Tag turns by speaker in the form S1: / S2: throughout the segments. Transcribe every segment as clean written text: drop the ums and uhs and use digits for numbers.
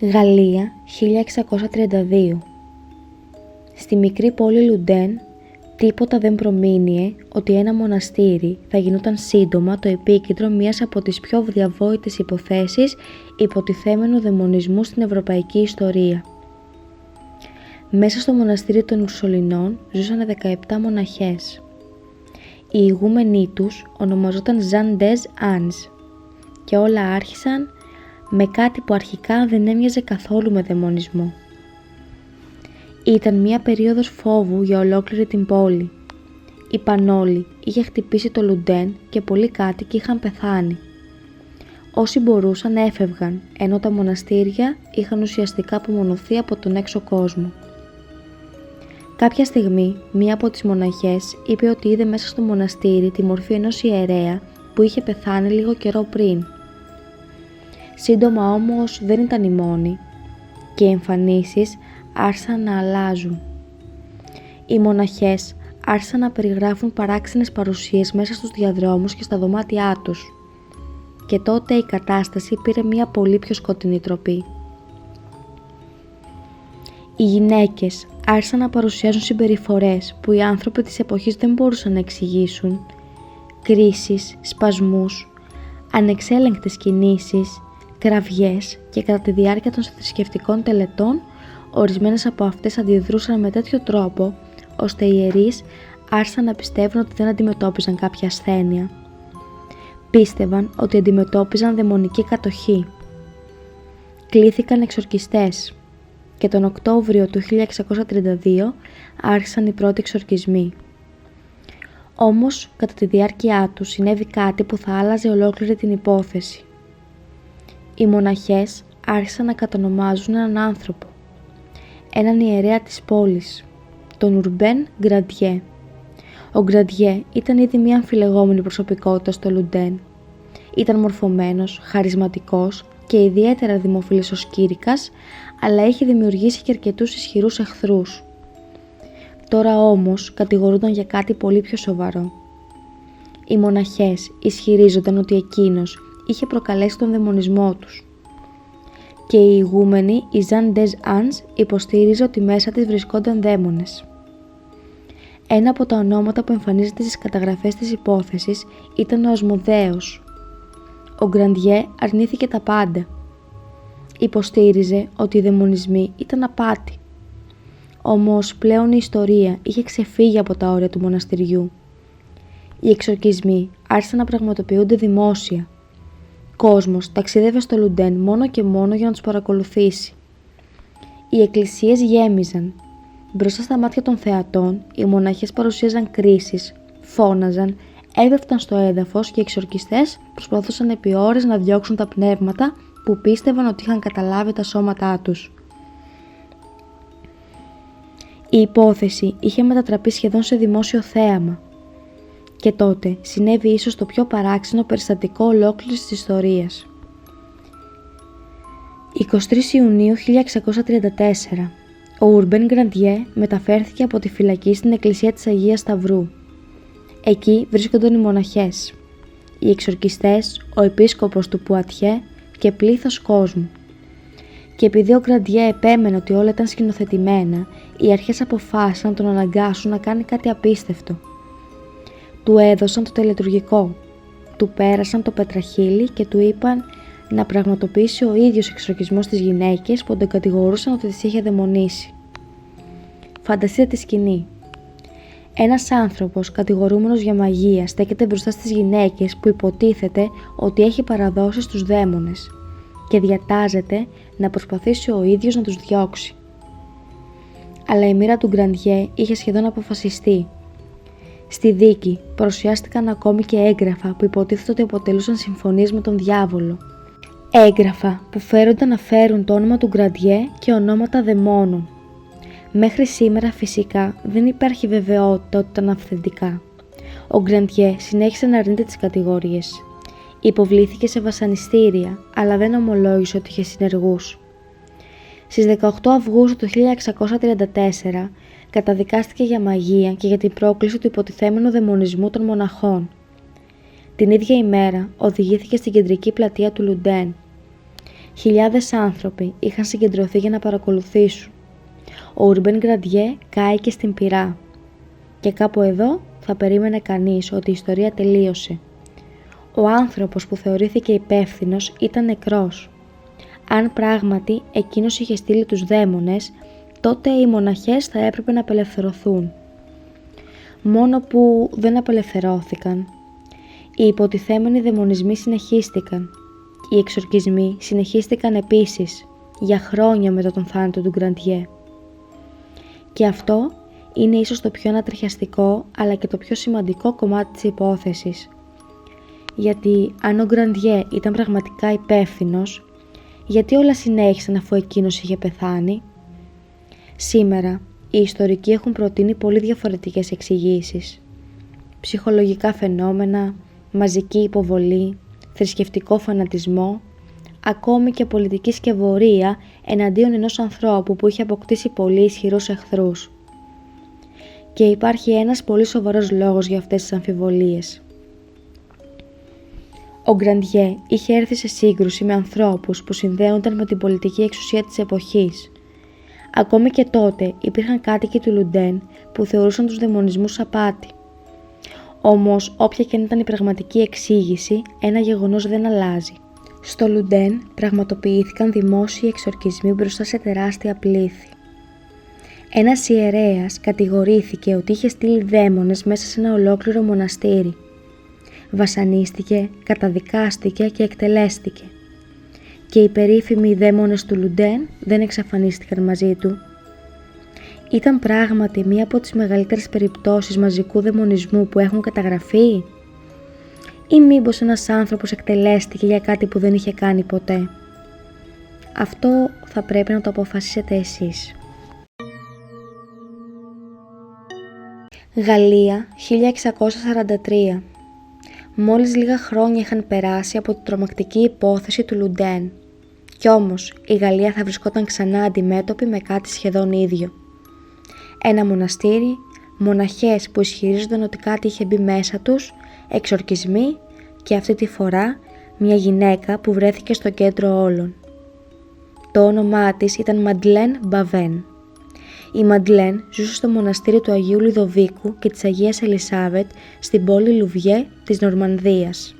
S1: Γαλλία, 1632. Στη μικρή πόλη Λουντέν τίποτα δεν προμήνυε ότι ένα μοναστήρι θα γινόταν σύντομα το επίκεντρο μιας από τις πιο διαβόητες υποθέσεις υποτιθέμενου δαιμονισμού στην ευρωπαϊκή ιστορία. Μέσα στο μοναστήρι των Ουρσολινών ζούσαν 17 μοναχές. Η ηγούμενη τους ονομαζόταν Jeanne des Anges και όλα άρχισαν με κάτι που αρχικά δεν έμοιαζε καθόλου με δαιμονισμό. Ήταν μια περίοδος φόβου για ολόκληρη την πόλη. Η Πανόλη είχε χτυπήσει το Λουντέν και πολλοί κάτοικοι είχαν πεθάνει. Όσοι μπορούσαν έφευγαν, ενώ τα μοναστήρια είχαν ουσιαστικά απομονωθεί από τον έξω κόσμο. Κάποια στιγμή, μία από τις μοναχές είπε ότι είδε μέσα στο μοναστήρι τη μορφή ενός ιερέα που είχε πεθάνει λίγο καιρό πριν. Σύντομα όμως δεν ήταν η μόνη και οι εμφανίσεις άρχισαν να αλλάζουν. Οι μοναχές άρχισαν να περιγράφουν παράξενες παρουσίες μέσα στους διαδρόμους και στα δωμάτια τους. Και τότε η κατάσταση πήρε μια πολύ πιο σκοτεινή τροπή. Οι γυναίκες άρχισαν να παρουσιάζουν συμπεριφορές που οι άνθρωποι της εποχής δεν μπορούσαν να εξηγήσουν, κρίσεις, σπασμούς, ανεξέλεγκτες κινήσεις, κραυγές και κατά τη διάρκεια των θρησκευτικών τελετών ορισμένες από αυτές αντιδρούσαν με τέτοιο τρόπο ώστε οι ιερείς άρχισαν να πιστεύουν ότι δεν αντιμετώπιζαν κάποια ασθένεια. Πίστευαν ότι αντιμετώπιζαν δαιμονική κατοχή. Κλήθηκαν εξορκιστές και τον Οκτώβριο του 1632 άρχισαν οι πρώτοι εξορκισμοί. Όμως κατά τη διάρκεια του συνέβη κάτι που θα άλλαζε ολόκληρη την υπόθεση. Οι μοναχές άρχισαν να κατονομάζουν έναν άνθρωπο, έναν ιερέα της πόλης, τον Ουρμπέν Γκραντιέ. Ο Γκραντιέ ήταν ήδη μια αμφιλεγόμενη προσωπικότητα στο Λουντέν. Ήταν μορφωμένος, χαρισματικός και ιδιαίτερα δημοφιλής ως κήρυκας, αλλά είχε δημιουργήσει και αρκετούς ισχυρούς εχθρούς. Τώρα όμως κατηγορούνταν για κάτι πολύ πιο σοβαρό. Οι μοναχές ισχυρίζονταν ότι εκείνος είχε προκαλέσει τον δαιμονισμό τους. Και η ηγούμενη, η Jeanne des Anges, υποστήριζε ότι μέσα της βρισκόνταν δαίμονες. Ένα από τα ονόματα που εμφανίζεται στις καταγραφές της υπόθεσης ήταν ο Ασμοδέος. Ο Γκραντιέ αρνήθηκε τα πάντα. Υποστήριζε ότι οι δαιμονισμοί ήταν απάτη. Όμως πλέον η ιστορία είχε ξεφύγει από τα όρια του μοναστηριού. Οι εξορκισμοί άρχισαν να πραγματοποιούνται δημόσια. Κόσμος ταξίδευε στο Λουντέν μόνο και μόνο για να τους παρακολουθήσει. Οι εκκλησίες γέμιζαν. Μπροστά στα μάτια των θεατών, οι μοναχές παρουσίαζαν κρίσεις, φώναζαν, έπεφταν στο έδαφος και οι εξορκιστές προσπαθούσαν επί ώρες να διώξουν τα πνεύματα που πίστευαν ότι είχαν καταλάβει τα σώματά τους. Η υπόθεση είχε μετατραπεί σχεδόν σε δημόσιο θέαμα. Και τότε συνέβη ίσως το πιο παράξενο περιστατικό ολόκληρης της ιστορίας. 23 Ιουνίου 1634, ο Ουρμπέν Γκραντιέ μεταφέρθηκε από τη φυλακή στην εκκλησία της Αγίας Σταυρού. Εκεί βρίσκονταν οι μοναχές, οι εξορκιστές, ο επίσκοπος του Πουατιέ και πλήθος κόσμου. Και επειδή ο Γκραντιέ επέμενε ότι όλα ήταν σκηνοθετημένα, οι αρχές αποφάσισαν να τον αναγκάσουν να κάνει κάτι απίστευτο. Του έδωσαν το τελετουργικό, του πέρασαν το πετραχύλι και του είπαν να πραγματοποιήσει ο ίδιος εξορκισμό στις γυναίκες που τον κατηγορούσαν ότι τις είχε δαιμονίσει. Φανταστείτε τη σκηνή. Ένας άνθρωπος κατηγορούμενος για μαγεία στέκεται μπροστά στις γυναίκες που υποτίθεται ότι έχει παραδώσει στους δαίμονες και διατάζεται να προσπαθήσει ο ίδιος να τους διώξει. Αλλά η μοίρα του Γκραντιέ είχε σχεδόν αποφασιστεί. Στη δίκη παρουσιάστηκαν ακόμη και έγγραφα που υποτίθεται ότι αποτελούσαν συμφωνίες με τον διάβολο. Έγγραφα που φέρονταν να φέρουν το όνομα του Γκραντιέ και ονόματα δαιμόνων. Μέχρι σήμερα φυσικά δεν υπάρχει βεβαιότητα ότι ήταν αυθεντικά. Ο Γκραντιέ συνέχισε να αρνείται τις κατηγορίες. Υποβλήθηκε σε βασανιστήρια, αλλά δεν ομολόγησε ότι είχε συνεργούς. Στις 18 Αυγούστου του 1634 καταδικάστηκε για μαγεία και για την πρόκληση του υποτιθέμενου δαιμονισμού των μοναχών. Την ίδια ημέρα οδηγήθηκε στην κεντρική πλατεία του Λουντέν. Χιλιάδες άνθρωποι είχαν συγκεντρωθεί για να παρακολουθήσουν. Ο Ουρμπέν Γκραντιέ κάηκε στην πυρά. Και κάπου εδώ θα περίμενε κανείς ότι η ιστορία τελείωσε. Ο άνθρωπος που θεωρήθηκε υπεύθυνος ήταν νεκρός. Αν πράγματι εκείνος είχε στείλει τους δαίμονες, τότε οι μοναχές θα έπρεπε να απελευθερωθούν. Μόνο που δεν απελευθερώθηκαν. Οι υποτιθέμενοι δαιμονισμοί συνεχίστηκαν. Οι εξορκισμοί συνεχίστηκαν επίσης, για χρόνια μετά τον θάνατο του Γκραντιέ. Και αυτό είναι ίσως το πιο ανατριχιαστικό, αλλά και το πιο σημαντικό κομμάτι της υπόθεσης. Γιατί αν ο Γκραντιέ ήταν πραγματικά υπεύθυνος, γιατί όλα συνέχισαν αφού εκείνος είχε πεθάνει? Σήμερα, οι ιστορικοί έχουν προτείνει πολύ διαφορετικές εξηγήσεις. Ψυχολογικά φαινόμενα, μαζική υποβολή, θρησκευτικό φανατισμό, ακόμη και πολιτική σκευωρία εναντίον ενός ανθρώπου που είχε αποκτήσει πολύ ισχυρούς εχθρούς. Και υπάρχει ένας πολύ σοβαρός λόγος για αυτές τις αμφιβολίες. Ο Γκραντιέ είχε έρθει σε σύγκρουση με ανθρώπους που συνδέονταν με την πολιτική εξουσία της εποχής. Ακόμη και τότε υπήρχαν κάτοικοι του Λουντέν που θεωρούσαν τους δαιμονισμούς απάτη. Όμως, όποια και αν ήταν η πραγματική εξήγηση, ένα γεγονός δεν αλλάζει. Στο Λουντέν πραγματοποιήθηκαν δημόσιοι εξορκισμοί μπροστά σε τεράστια πλήθη. Ένας ιερέας κατηγορήθηκε ότι είχε στείλει δαίμονες μέσα σε ένα ολόκληρο μοναστήρι. Βασανίστηκε, καταδικάστηκε και εκτελέστηκε. Και οι περίφημοι δαίμονες του Λουντέν δεν εξαφανίστηκαν μαζί του. Ήταν πράγματι μία από τις μεγαλύτερες περιπτώσεις μαζικού δαιμονισμού που έχουν καταγραφεί? Ή μήπως ένας άνθρωπος εκτελέστηκε για κάτι που δεν είχε κάνει ποτέ? Αυτό θα πρέπει να το αποφασίσετε εσείς. Γαλλία, 1643. Μόλις λίγα χρόνια είχαν περάσει από την τρομακτική υπόθεση του Λουντέν. Κι όμως η Γαλλία θα βρισκόταν ξανά αντιμέτωπη με κάτι σχεδόν ίδιο. Ένα μοναστήρι, μοναχές που ισχυρίζονταν ότι κάτι είχε μπει μέσα τους, εξορκισμοί και αυτή τη φορά μια γυναίκα που βρέθηκε στο κέντρο όλων. Το όνομά της ήταν Μαντλέν Μπαβέν. Η Μαντλέν ζούσε στο μοναστήρι του Αγίου Λουδοβίκου και της Αγίας Ελισάβετ στην πόλη Λουβιέ της Νορμανδίας.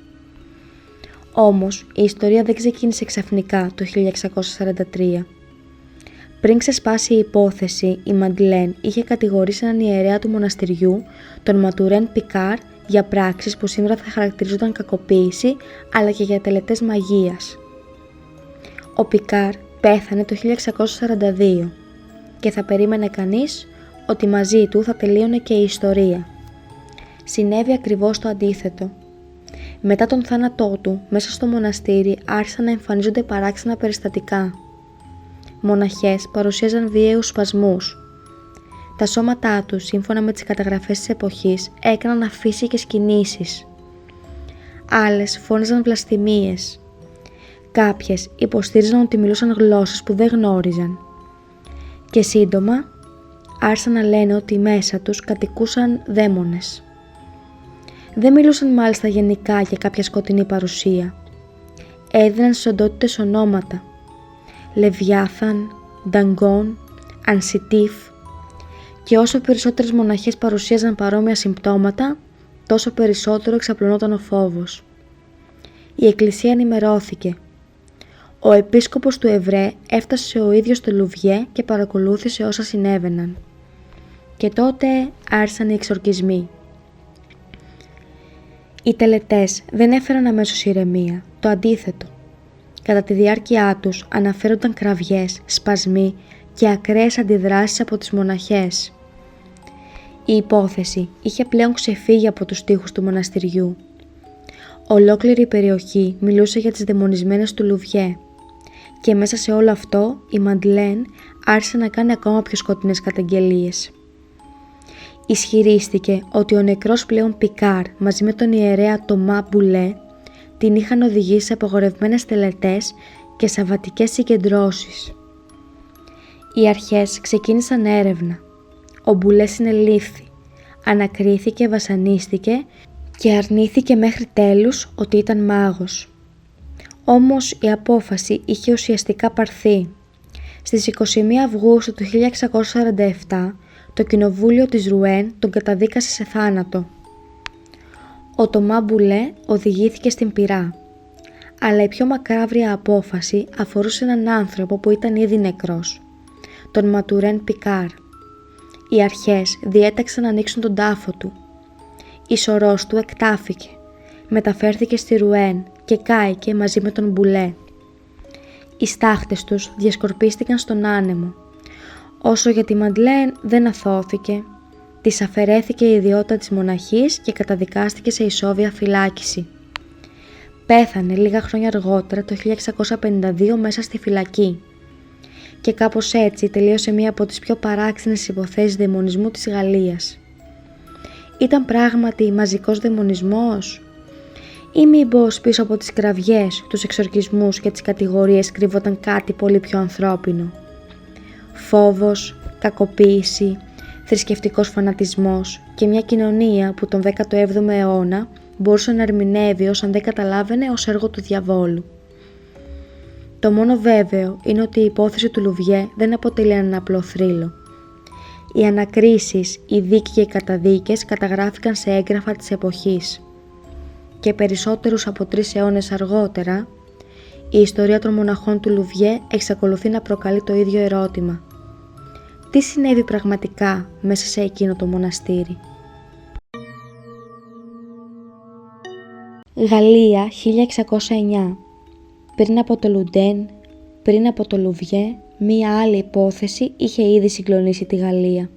S1: Όμως η ιστορία δεν ξεκίνησε ξαφνικά το 1643. Πριν ξεσπάσει η υπόθεση, η Μαντλέν είχε κατηγορήσει έναν ιερέα του μοναστηριού, τον Ματουρέν Πικάρ, για πράξεις που σήμερα θα χαρακτηρίζονταν κακοποίηση, αλλά και για τελετές μαγείας. Ο Πικάρ πέθανε το 1642 και θα περίμενε κανείς ότι μαζί του θα τελείωνε και η ιστορία. Συνέβη ακριβώς το αντίθετο. Μετά τον θάνατό του, μέσα στο μοναστήρι άρχισαν να εμφανίζονται παράξενα περιστατικά. Μοναχές παρουσίαζαν βίαιους σπασμούς. Τα σώματά τους, σύμφωνα με τις καταγραφές της εποχής, έκαναν αφύσικες κινήσεις. Άλλες φώναζαν βλασφημίες. Κάποιες υποστήριζαν ότι μιλούσαν γλώσσες που δεν γνώριζαν. Και σύντομα άρχισαν να λένε ότι μέσα τους κατοικούσαν δαίμονες. Δεν μιλούσαν μάλιστα γενικά για κάποια σκοτεινή παρουσία. Έδιναν στις οντότητες ονόματα. Λεβιάθαν, Νταγκόν, Ανσιτίφ, και όσο περισσότερες μοναχές παρουσίαζαν παρόμοια συμπτώματα, τόσο περισσότερο εξαπλωνόταν ο φόβος. Η εκκλησία ενημερώθηκε. Ο επίσκοπος του Ευρέ έφτασε ο ίδιος στο Λουβιέ και παρακολούθησε όσα συνέβαιναν. Και τότε άρχισαν οι εξορκισμοί. Οι τελετές δεν έφεραν αμέσως ηρεμία, το αντίθετο. Κατά τη διάρκεια τους αναφέρονταν κραυγές, σπασμοί και ακραίες αντιδράσεις από τις μοναχές. Η υπόθεση είχε πλέον ξεφύγει από τους τοίχους του μοναστηριού. Ολόκληρη η περιοχή μιλούσε για τις δαιμονισμένες του Λουβιέ και μέσα σε όλο αυτό η Μαντλέν άρχισε να κάνει ακόμα πιο σκοτεινές καταγγελίες. Ισχυρίστηκε ότι ο νεκρός πλέον Πικάρ μαζί με τον ιερέα Τομά Μπουλέ την είχαν οδηγήσει σε απαγορευμένες τελετές και σαββατικές συγκεντρώσεις. Οι αρχές ξεκίνησαν έρευνα. Ο Μπουλέ συνελήφθη, ανακρίθηκε, βασανίστηκε και αρνήθηκε μέχρι τέλους ότι ήταν μάγος. Όμως η απόφαση είχε ουσιαστικά πάρθει. Στις 21 Αυγούστου του 1647 το κοινοβούλιο της Ρουέν τον καταδίκασε σε θάνατο. Ο Τομά Μπουλέ οδηγήθηκε στην πυρά. Αλλά η πιο μακάβρια απόφαση αφορούσε έναν άνθρωπο που ήταν ήδη νεκρός, τον Ματουρέν Πικάρ. Οι αρχές διέταξαν να ανοίξουν τον τάφο του. Η σωρός του εκτάφηκε, μεταφέρθηκε στη Ρουέν και κάηκε μαζί με τον Μπουλέ. Οι στάχτες τους διασκορπίστηκαν στον άνεμο. Όσο για τη Μαντλέν δεν αθώθηκε, της αφαιρέθηκε η ιδιότητα της μοναχής και καταδικάστηκε σε ισόβια φυλάκιση. Πέθανε λίγα χρόνια αργότερα το 1652 μέσα στη φυλακή και κάπως έτσι τελείωσε μία από τις πιο παράξενες υποθέσεις δαιμονισμού της Γαλλίας. Ήταν πράγματι μαζικός δαιμονισμός ή μήπως πίσω από τις κραυγές, τους εξορκισμούς και τις κατηγορίες κρύβονταν κάτι πολύ πιο ανθρώπινο? Φόβος, κακοποίηση, θρησκευτικός φανατισμός και μια κοινωνία που τον 17ο αιώνα μπορούσε να ερμηνεύει ως αν δεν καταλάβαινε ως έργο του διαβόλου. Το μόνο βέβαιο είναι ότι η υπόθεση του Λουβιέ δεν αποτελεί έναν απλό θρύλο. Οι ανακρίσεις, οι δίκοι και οι καταδίκες καταγράφηκαν σε έγγραφα της εποχής. Και περισσότερους από 3 αιώνες αργότερα, η ιστορία των μοναχών του Λουβιέ εξακολουθεί να προκαλεί το ίδιο ερώτημα. Τι συνέβη πραγματικά μέσα σε εκείνο το μοναστήρι? Γαλλία 1609. Πριν από το Λουντέν, πριν από το Λουβιέ, μία άλλη υπόθεση είχε ήδη συγκλονίσει τη Γαλλία.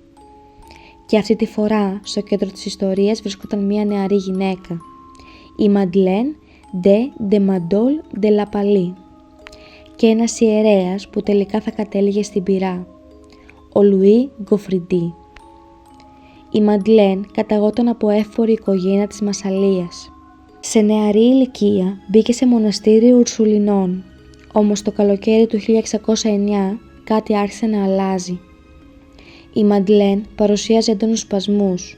S1: Και αυτή τη φορά, στο κέντρο της ιστορίας βρισκόταν μία νεαρή γυναίκα, η Μαντλέν de Mandolle de la Palie, και ένας ιερέας που τελικά θα κατέληγε στην πυρά, ο Λουί Γκοφριντί. Η Μαντλέν καταγόταν από εύπορη οικογένεια της Μασσαλίας. Σε νεαρή ηλικία μπήκε σε μοναστήρι Ουρσουλινών, όμως το καλοκαίρι του 1609 κάτι άρχισε να αλλάζει. Η Μαντλέν παρουσίαζε έντονους σπασμούς,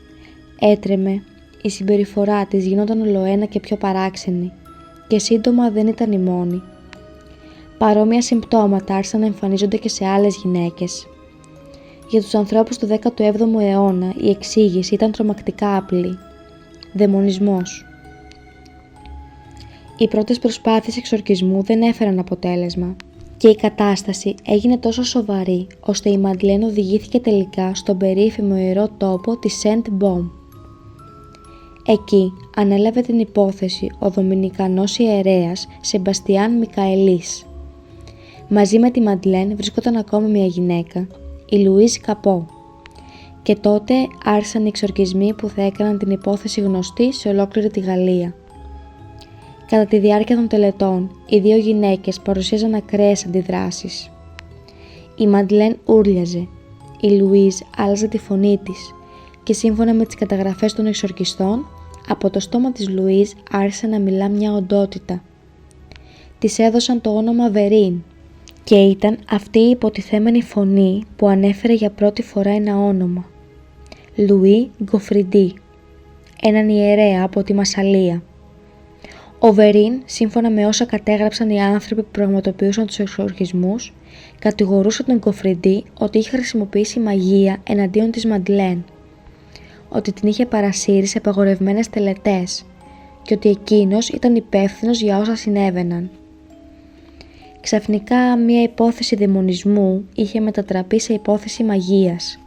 S1: έτρεμε, η συμπεριφορά της γινόταν ολοένα και πιο παράξενη και σύντομα δεν ήταν η μόνη. Παρόμοια συμπτώματα άρχισαν να εμφανίζονται και σε άλλες γυναίκες. Για τους ανθρώπους του 17ου αιώνα η εξήγηση ήταν τρομακτικά απλή. Δαιμονισμός. Οι πρώτες προσπάθειες εξορκισμού δεν έφεραν αποτέλεσμα και η κατάσταση έγινε τόσο σοβαρή ώστε η Μαντλέν οδηγήθηκε τελικά στον περίφημο ιερό τόπο της Σεντ Μπομ. Εκεί ανέλαβε την υπόθεση ο Δομινικανός ιερέας Σεμπαστιάν Μικαελής. Μαζί με τη Μαντλέν βρισκόταν ακόμα μια γυναίκα, η Λουίζ Καπό, και τότε άρχισαν οι εξορκισμοί που θα έκαναν την υπόθεση γνωστή σε ολόκληρη τη Γαλλία. Κατά τη διάρκεια των τελετών, οι 2 γυναίκες παρουσίαζαν ακραίες αντιδράσεις. Η Μαντλέν ούρλιαζε, η Λουίζ άλλαζε τη φωνή της και σύμφωνα με τις καταγραφές των εξορκιστών, από το στόμα της Λουίζ άρχισε να μιλά μια οντότητα. Της έδωσαν το όνομα Βερίν και ήταν αυτή η υποτιθέμενη φωνή που ανέφερε για πρώτη φορά ένα όνομα. Λουί Γκοφριντί, έναν ιερέα από τη Μασσαλία. Ο Βερίν, σύμφωνα με όσα κατέγραψαν οι άνθρωποι που πραγματοποιούσαν τους εξορκισμούς, κατηγορούσε τον Γκοφριντί ότι είχε χρησιμοποιήσει μαγεία εναντίον της Μαντλέν, ότι την είχε παρασύρει σε απαγορευμένες τελετές και ότι εκείνος ήταν υπεύθυνος για όσα συνέβαιναν. Ξαφνικά μία υπόθεση δαιμονισμού είχε μετατραπεί σε υπόθεση μαγείας.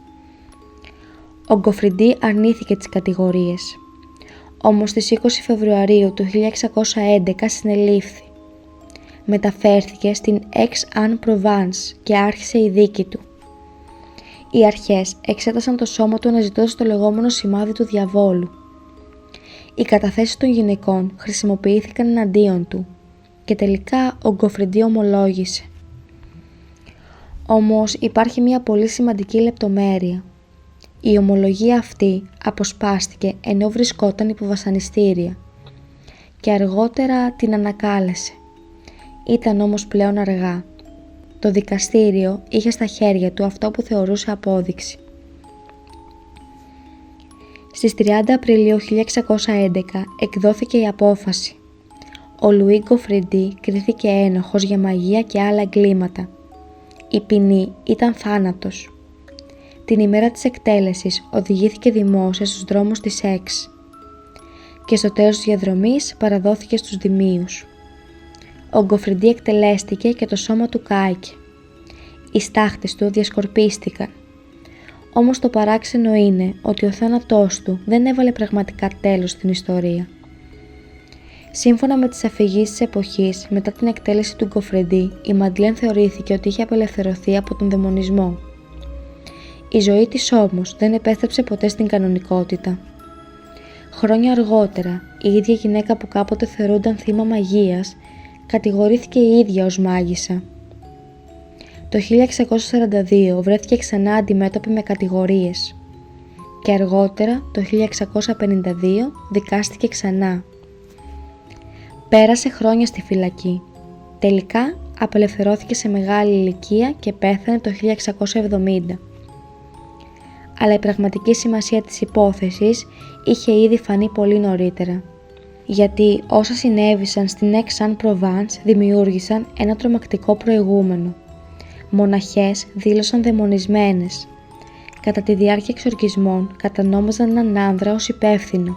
S1: Ο Γκοφριντί αρνήθηκε τις κατηγορίες, όμως στις 20 Φεβρουαρίου του 1611 συνελήφθη. Μεταφέρθηκε στην Aix-en-Provence και άρχισε η δίκη του. Οι αρχές εξέτασαν το σώμα του αναζητώντας το λεγόμενο σημάδι του διαβόλου. Οι καταθέσεις των γυναικών χρησιμοποιήθηκαν εναντίον του και τελικά ο Γκοφριντί ομολόγησε. Όμως υπάρχει μια πολύ σημαντική λεπτομέρεια. Η ομολογία αυτή αποσπάστηκε ενώ βρισκόταν υπό βασανιστήρια και αργότερα την ανακάλεσε. Ήταν όμως πλέον αργά. Το δικαστήριο είχε στα χέρια του αυτό που θεωρούσε απόδειξη. Στις 30 Απριλίου 1611 εκδόθηκε η απόφαση. Ο Λουί Γκοφρεντί κρίθηκε ένοχος για μαγεία και άλλα εγκλήματα. Η ποινή ήταν θάνατος. Την ημέρα της εκτέλεσης οδηγήθηκε δημόσια στους δρόμους της Αix και στο τέλος της διαδρομής παραδόθηκε στους δημίους. Ο Γκοφρεντί εκτελέστηκε και το σώμα του κάηκε. Οι στάχτες του διασκορπίστηκαν. Όμως το παράξενο είναι ότι ο θάνατός του δεν έβαλε πραγματικά τέλος στην ιστορία. Σύμφωνα με τις αφηγήσεις της εποχής, μετά την εκτέλεση του Γκοφρεντί, η Μαντλέν θεωρήθηκε ότι είχε απελευθερωθεί από τον δαιμονισμό. Η ζωή της όμως δεν επέστρεψε ποτέ στην κανονικότητα. Χρόνια αργότερα, η ίδια γυναίκα που κάποτε θεωρούνταν θύμα μαγείας, κατηγορήθηκε η ίδια ως μάγισσα. Το 1642 βρέθηκε ξανά αντιμέτωπη με κατηγορίες και αργότερα, το 1652, δικάστηκε ξανά. Πέρασε χρόνια στη φυλακή. Τελικά απελευθερώθηκε σε μεγάλη ηλικία και πέθανε το 1670. Αλλά η πραγματική σημασία της υπόθεσης είχε ήδη φανεί πολύ νωρίτερα. Γιατί όσα συνέβησαν στην Aix-en-Provence δημιούργησαν ένα τρομακτικό προηγούμενο. Μοναχές δήλωσαν δαιμονισμένες. Κατά τη διάρκεια εξορκισμών κατανόμαζαν έναν άνδρα ως υπεύθυνο.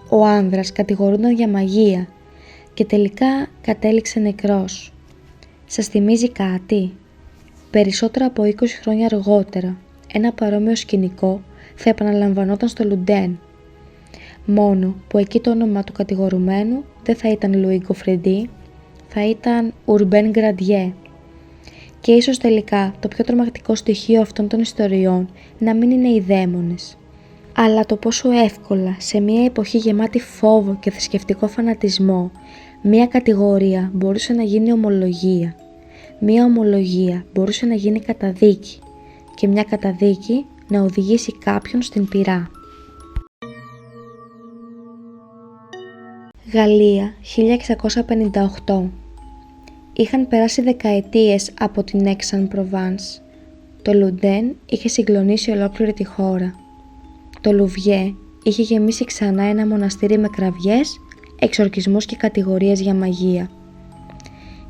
S1: Ο άνδρας κατηγορούνταν για μαγεία και τελικά κατέληξε νεκρός. Σας θυμίζει κάτι? Περισσότερα από 20 χρόνια αργότερα, ένα παρόμοιο σκηνικό θα επαναλαμβανόταν στο Λουντέν. Μόνο που εκεί το όνομα του κατηγορουμένου δεν θα ήταν Λουί Γκοφρεντί, θα ήταν Ουρμπέν Γκραντιέ. Και ίσως τελικά το πιο τρομακτικό στοιχείο αυτών των ιστοριών να μην είναι οι δαίμονες, αλλά το πόσο εύκολα σε μια εποχή γεμάτη φόβο και θρησκευτικό φανατισμό, μια κατηγορία μπορούσε να γίνει ομολογία, μια ομολογία μπορούσε να γίνει καταδίκη και μια καταδίκη να οδηγήσει κάποιον στην πυρά. Γαλλία, 1658. Είχαν περάσει δεκαετίες από την Aix-en-Provence. Το Λουντέν είχε συγκλονίσει ολόκληρη τη χώρα. Το Λουβιέ είχε γεμίσει ξανά ένα μοναστήρι με κραυγές, εξορκισμούς και κατηγορίες για μαγεία.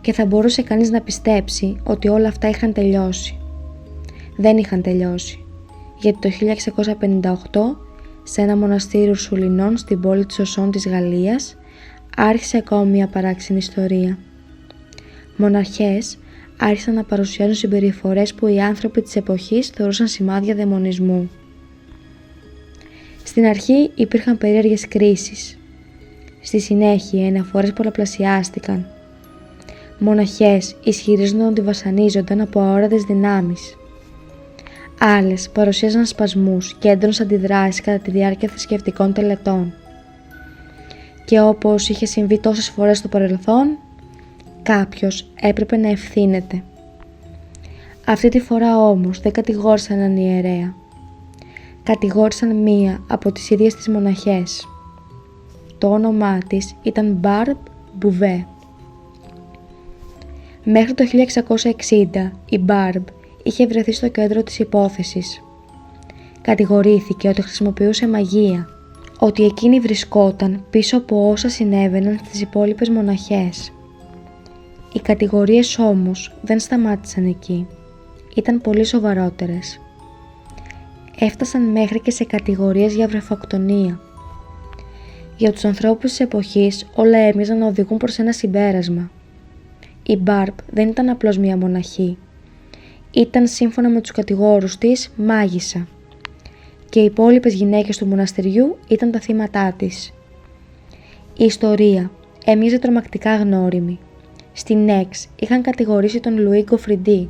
S1: Και θα μπορούσε κανείς να πιστέψει ότι όλα αυτά είχαν τελειώσει. Δεν είχαν τελειώσει, γιατί το 1658 σε ένα μοναστήρι Ουρσουλινών στην πόλη της Οσών της Γαλλίας άρχισε ακόμη μια παράξενη ιστορία. Μοναχές άρχισαν να παρουσιάζουν συμπεριφορές που οι άνθρωποι της εποχής θεωρούσαν σημάδια δαιμονισμού. Στην αρχή υπήρχαν περίεργες κρίσεις. Στη συνέχεια οι αναφορές πολλαπλασιάστηκαν. Μοναχές ισχυρίζονταν ότι βασανίζονταν από αόρατες δυνάμεις. Άλλες παρουσίαζαν σπασμούς και έντονες αντιδράσεις κατά τη διάρκεια θρησκευτικών τελετών. Και όπως είχε συμβεί τόσες φορές στο παρελθόν, κάποιος έπρεπε να ευθύνεται. Αυτή τη φορά όμως δεν κατηγόρησαν έναν ιερέα. Κατηγόρησαν μία από τις ίδιες τις μοναχές. Το όνομά της ήταν Barbe Bouvet. Μέχρι το 1660 η Barbe είχε βρεθεί στο κέντρο της υπόθεσης. Κατηγορήθηκε ότι χρησιμοποιούσε μαγεία, ότι εκείνη βρισκόταν πίσω από όσα συνέβαιναν στις υπόλοιπες μοναχές. Οι κατηγορίες όμως δεν σταμάτησαν εκεί. Ήταν πολύ σοβαρότερες. Έφτασαν μέχρι και σε κατηγορίες για βρεφοκτονία. Για τους ανθρώπους της εποχής όλα έμοιαζαν να οδηγούν προς ένα συμπέρασμα. Η Μπάρμπ δεν ήταν απλώς μια μοναχή. Ήταν σύμφωνα με τους κατηγόρους της μάγισσα. Και οι υπόλοιπες γυναίκες του μοναστηριού ήταν τα θύματά της. Η ιστορία έμοιαζε τρομακτικά γνώριμη. Στην Aix είχαν κατηγορήσει τον Λουί Γκοφρεντί,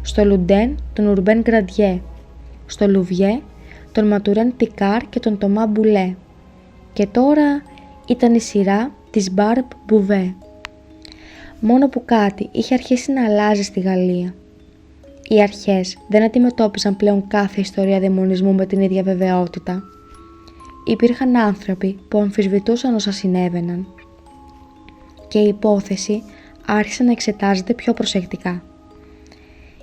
S1: στο Λουντέν τον Ουρμπέν Γκραντιέ, στο Λουβιέ τον Ματουρέν Πικάρ και τον Τομά Μπουλέ. Και τώρα ήταν η σειρά της Μπάρμπ Μπουβέ. Μόνο που κάτι είχε αρχίσει να αλλάζει στη Γαλλία. Οι αρχές δεν αντιμετώπιζαν πλέον κάθε ιστορία δαιμονισμού με την ίδια βεβαιότητα. Υπήρχαν άνθρωποι που αμφισβητούσαν όσα συνέβαιναν. Και η υπόθεση άρχισε να εξετάζεται πιο προσεκτικά.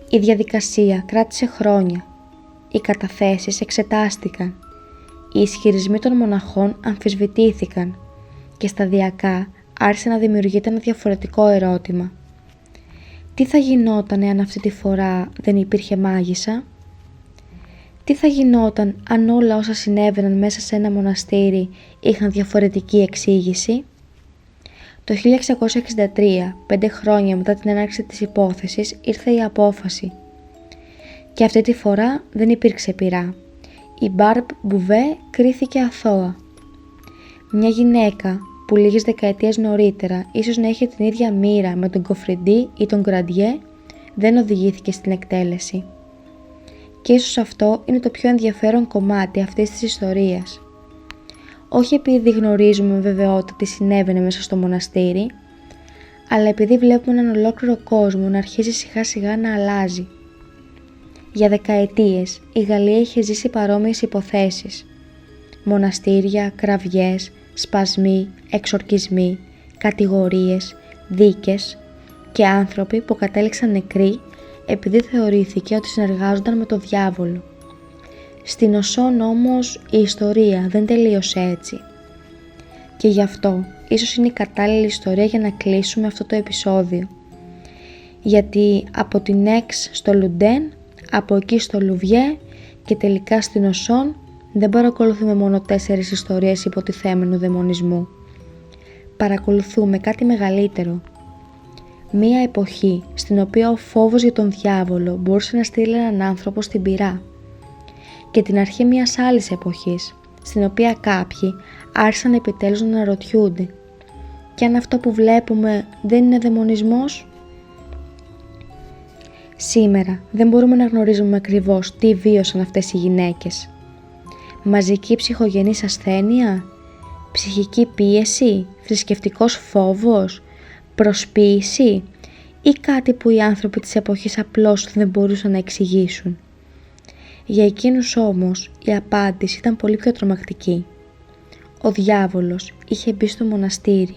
S1: Η διαδικασία κράτησε χρόνια. Οι καταθέσεις εξετάστηκαν. Οι ισχυρισμοί των μοναχών αμφισβητήθηκαν και σταδιακά άρχισε να δημιουργείται ένα διαφορετικό ερώτημα. Τι θα γινότανε αν αυτή τη φορά δεν υπήρχε μάγισσα? Τι θα γινόταν αν όλα όσα συνέβαιναν μέσα σε ένα μοναστήρι είχαν διαφορετική εξήγηση? Το 1663, 5 χρόνια μετά την έναρξη της υπόθεσης, ήρθε η απόφαση. Και αυτή τη φορά δεν υπήρξε πειρά. Η Μπάρμπ Μπουβέ κρίθηκε αθώα. Μια γυναίκα που λίγες δεκαετίες νωρίτερα ίσως να είχε την ίδια μοίρα με τον Κοφριντή ή τον Γκραντιέ, δεν οδηγήθηκε στην εκτέλεση. Και ίσως αυτό είναι το πιο ενδιαφέρον κομμάτι αυτής της ιστορίας. Όχι επειδή γνωρίζουμε με βεβαιότητα τι συνέβαινε μέσα στο μοναστήρι, αλλά επειδή βλέπουμε έναν ολόκληρο κόσμο να αρχίζει σιγά σιγά να αλλάζει. Για δεκαετίες η Γαλλία είχε ζήσει παρόμοιες υποθέσεις. Μοναστήρια, κραυγές, σπασμοί, εξορκισμοί, κατηγορίες, δίκες και άνθρωποι που κατέληξαν νεκροί επειδή θεωρήθηκε ότι συνεργάζονταν με το διάβολο. Στην Οσόν όμως η ιστορία δεν τελείωσε έτσι. Και γι' αυτό ίσως είναι η κατάλληλη ιστορία για να κλείσουμε αυτό το επεισόδιο. Γιατί από την Εξ στο Λουντέν, από εκεί στο Λουβιέ και τελικά στην Οσόν δεν παρακολουθούμε μόνο 4 ιστορίες υποτιθέμενου δαιμονισμού. Παρακολουθούμε κάτι μεγαλύτερο. Μία εποχή στην οποία ο φόβος για τον διάβολο μπορούσε να στείλει έναν άνθρωπο στην πυρά. Και την αρχή μιας άλλης εποχής, στην οποία κάποιοι άρχισαν επιτέλους να αναρωτιούνται. Και αν αυτό που βλέπουμε δεν είναι δαιμονισμός? Σήμερα δεν μπορούμε να γνωρίζουμε ακριβώς τι βίωσαν αυτές οι γυναίκες. Μαζική ψυχογενής ασθένεια, ψυχική πίεση, θρησκευτικός φόβος, προσποίηση ή κάτι που οι άνθρωποι της εποχής απλώς δεν μπορούσαν να εξηγήσουν. Για εκείνους όμως η απάντηση ήταν πολύ πιο τρομακτική. Ο διάβολος είχε μπει στο μοναστήρι.